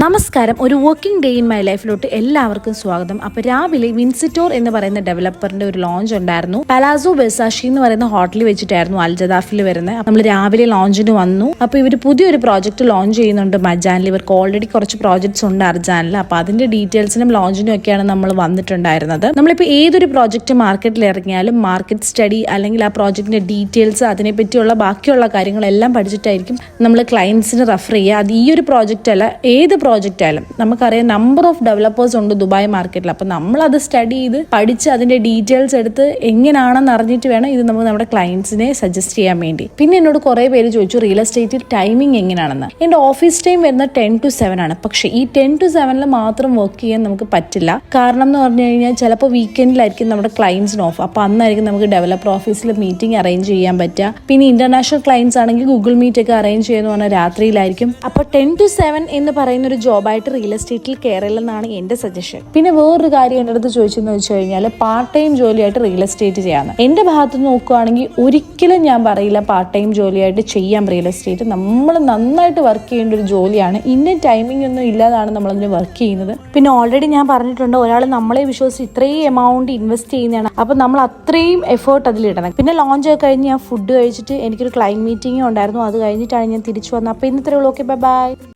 നമസ്കാരം, ഒരു working day in my ലൈഫിലോട്ട് എല്ലാവർക്കും സ്വാഗതം. അപ്പോൾ രാവിലെ വിൻസിറ്റോർ എന്ന് പറയുന്ന ഡെവലപ്പറിന്റെ ഒരു ലോഞ്ച് ഉണ്ടായിരുന്നു. പലാസോ വെർസാഷി എന്ന് പറയുന്ന ഹോട്ടലിൽ വെച്ചിട്ടായിരുന്നു അൽജദാഫിൽ വരുന്നത്. നമ്മൾ രാവിലെ ലോഞ്ചിന് വന്നു. അപ്പോൾ ഇവർ പുതിയൊരു പ്രോജക്റ്റ് ലോഞ്ച് ചെയ്യുന്നുണ്ട് മജാനിൽ. ഇവർക്ക് ഓൾറെഡി കുറച്ച് പ്രോജക്ട്സ് ഉണ്ട് അർജാനിൽ. അപ്പോൾ അതിന്റെ ഡീറ്റെയിൽസിനും ലോഞ്ചിനും ഒക്കെയാണ് നമ്മൾ വന്നിട്ടുണ്ടായിരുന്നത്. നമ്മളിപ്പോൾ ഏതൊരു പ്രോജക്റ്റ് മാർക്കറ്റിൽ ഇറങ്ങിയാലും മാർക്കറ്റ് സ്റ്റഡി അല്ലെങ്കിൽ ആ പ്രോജക്റ്റിന്റെ ഡീറ്റെയിൽസ് അതിനെപ്പറ്റിയുള്ള ബാക്കിയുള്ള കാര്യങ്ങളെല്ലാം പഠിച്ചിട്ടായിരിക്കും നമ്മൾ ക്ലയൻസിന് റെഫർ ചെയ്യുക. അത് ഈ ഒരു പ്രോജക്റ്റ് അല്ല, ഏത് പ്രോജക്റ്റ് ആയാലും. നമുക്കറിയാം നമ്പർ ഓഫ് ഡെവലപ്പേഴ്സ് ഉണ്ട് ദുബായ് മാർക്കറ്റിൽ. അപ്പം നമ്മളത് സ്റ്റഡി ചെയ്ത് പഠിച്ച് അതിന്റെ ഡീറ്റെയിൽസ് എടുത്ത് എങ്ങനെയാണെന്ന് അറിഞ്ഞിട്ട് വേണം ഇത് നമുക്ക് നമ്മുടെ ക്ലയൻസിനെ സജസ്റ്റ് ചെയ്യാൻ വേണ്ടി. പിന്നെ എന്നോട് കുറേ പേര് ചോദിച്ചു റിയൽ എസ്റ്റേറ്റിൽ ടൈമിംഗ് എങ്ങനെയാണെന്ന്. എൻ്റെ ഓഫീസ് ടൈം വരുന്നത് 10 to 7 ആണ്. പക്ഷേ ഈ 10 to 7 മാത്രം വർക്ക് ചെയ്യാൻ നമുക്ക് പറ്റില്ല. കാരണം എന്ന് പറഞ്ഞു കഴിഞ്ഞാൽ ചിലപ്പോൾ വീക്കെൻഡിലായിരിക്കും നമ്മുടെ ക്ലയൻസിന് ഓഫ്. അപ്പോൾ അന്നായിരിക്കും നമുക്ക് ഡെവലപ്പർ ഓഫീസിൽ മീറ്റിംഗ് അറേഞ്ച് ചെയ്യാൻ പറ്റുക. പിന്നെ ഇന്റർനാഷണൽ ക്ലയൻസ് ആണെങ്കിൽ ഗൂഗിൾ മീറ്റ് ഒക്കെ അറേഞ്ച് ചെയ്യുന്ന പറഞ്ഞാൽ രാത്രിയിലായിരിക്കും. അപ്പോൾ 10 to 7 എന്ന് പറയുന്ന ഒരു ജോബായിട്ട് റിയൽ എസ്റ്റേറ്റിൽ കയറില്ലെന്നാണ് എൻ്റെ സജഷൻ. പിന്നെ വേറൊരു കാര്യം എൻ്റെ അടുത്ത് ചോദിച്ചെന്ന് വെച്ച് കഴിഞ്ഞാൽ പാർട്ട് ടൈം ജോലിയായിട്ട് റിയൽ എസ്റ്റേറ്റ് ചെയ്യാമെന്ന്. എൻ്റെ ഭാഗത്ത് നിന്ന് നോക്കുകയാണെങ്കിൽ ഒരിക്കലും ഞാൻ പറയില്ല പാർട്ട് ടൈം ജോലിയായിട്ട് ചെയ്യാം റിയൽ എസ്റ്റേറ്റ്. നമ്മൾ നന്നായിട്ട് വർക്ക് ചെയ്യേണ്ട ഒരു ജോലിയാണ്. ഇന്ന ടൈമിംഗ് ഒന്നും ഇല്ലാതാണ് നമ്മളതിന് വർക്ക് ചെയ്യുന്നത്. പിന്നെ ഓൾറെഡി ഞാൻ പറഞ്ഞിട്ടുണ്ട്, ഒരാൾ നമ്മളെ വിശ്വസിച്ച് ഇത്രയും എമൗണ്ട് ഇൻവെസ്റ്റ് ചെയ്യുന്നതാണ്. അപ്പം നമ്മൾ അത്രയും എഫേർട്ട് അതിലിടണം. പിന്നെ ലോഞ്ച് ഒക്കെ കഴിഞ്ഞ് ഞാൻ ഫുഡ് കഴിച്ചിട്ട് എനിക്കൊരു ക്ലയൻറ്റ് മീറ്റിംഗ് ഉണ്ടായിരുന്നു. അത് കഴിഞ്ഞിട്ടാണ് ഞാൻ തിരിച്ചു വന്നത്. അപ്പോൾ ഇന്നത്തെ ഉള്ളൂ. Okay, by.